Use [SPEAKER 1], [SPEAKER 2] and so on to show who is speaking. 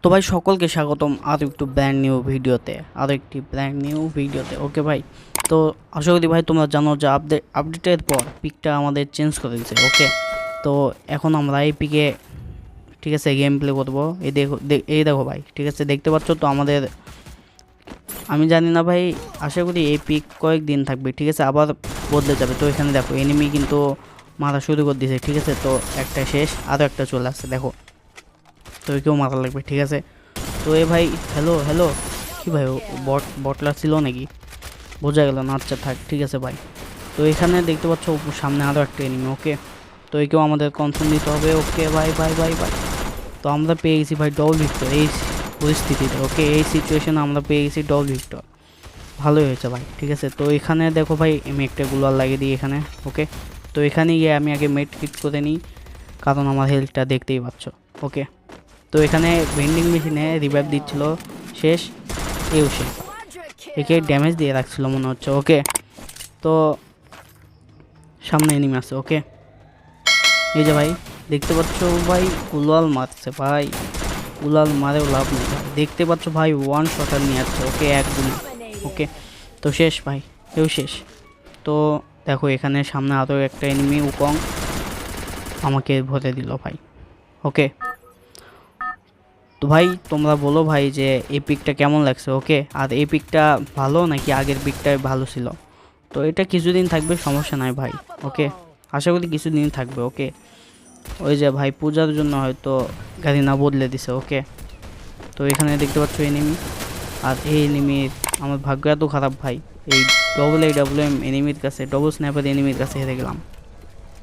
[SPEAKER 1] তো ভাই সকলকে স্বাগতম আরও একটু ব্র্যান্ড নিউ ভিডিওতে ওকে ভাই। তো আশা করি ভাই তোমরা জানো যে আপডেটের পর পিকটা আমাদের চেঞ্জ করে দিয়েছে ওকে। তো এখন আমরা এই পিকে ঠিক আছে গেম প্লে করবো। এই দেখো ভাই, ঠিক আছে দেখতে পাচ্ছ তো আমাদের, আমি জানি না ভাই, আশা করি এই পিক কয়েকদিন থাকবে, ঠিক আছে আবার বদলে যাবে। তো এখানে দেখো এনিমি কিন্তু মারা শুরু করে দিয়েছে, ঠিক আছে। তো একটা শেষ, আরও একটা চলে আসছে দেখো, তো কেউ মারা লাগবে, ঠিক আছে। তো এ ভাই হ্যালো হ্যালো, কি ভাই বটলা ছিল নাকি, বোঝা গেল না, আচ্ছা থাক ঠিক আছে ভাই। তো এখানে দেখতে পাচ্ছ সামনে আরও একটা এনিমি ওকে। তো একেও আমাদের কনফার্ম দিতে হবে ওকে ভাই ভাই ভাই ভাই। তো আমরা পেয়ে গেছি ভাই ডবল ভিক্টর এই পরিস্থিতিতে ওকে, এই সিচুয়েশনে আমরা পেয়ে গেছি ডবল ভিক্টর, ভালোই হয়েছে ভাই, ঠিক আছে। তো এখানে দেখো ভাই আমি একটা গুলার লাগিয়ে দিই এখানে ওকে। তো এখানে গিয়ে আমি আগে মেড কিট করে নিই, কারণ আমার হেলথটা দেখতেই পাচ্ছ ওকে। তো এখানে ভেন্ডিং মেশিনে রিভাইভ দিচ্ছিল, শেষ এও শেষ, একে ড্যামেজ দিয়ে রাখছিল মনে হচ্ছে ওকে। তো সামনে এনিমি আছে ওকে, এই যে ভাই দেখতে পাচ্ছ ভাই উলাল মারছে ভাই, উলাল মারেও লাভ নেই ভাই, দেখতে পাচ্ছ ভাই ওয়ান শটার নিয়ে আসছে ওকে, এক গুলি ওকে। তো শেষ ভাই, এও শেষ। তো দেখো এখানে সামনে আরও একটা এনিমি উকং আমাকে ভরে দিল ভাই ওকে। তো ভাই তোমরা বলো ভাই যে এই পিকটা কেমন লাগছে ওকে, আর এই পিকটা ভালো নাকি আগের পিকটাই ভালো ছিল। তো এটা কিছুদিন থাকবে, সমস্যা নাই ভাই ওকে, আশা করি কিছুদিন থাকবে ওকে। ওই যে ভাই পূজার জন্য হয়তো গাড়ি না বদলে দিছে ওকে। তো এখানে দেখতে পাচ্ছ এনিমি, আর এই এনিমির আমার ভাগ্য এত খারাপ ভাই, এই ডবল এম এনিমির কাছে, ডবল স্ন্যাপার এনিমির কাছে হেরে গেলাম।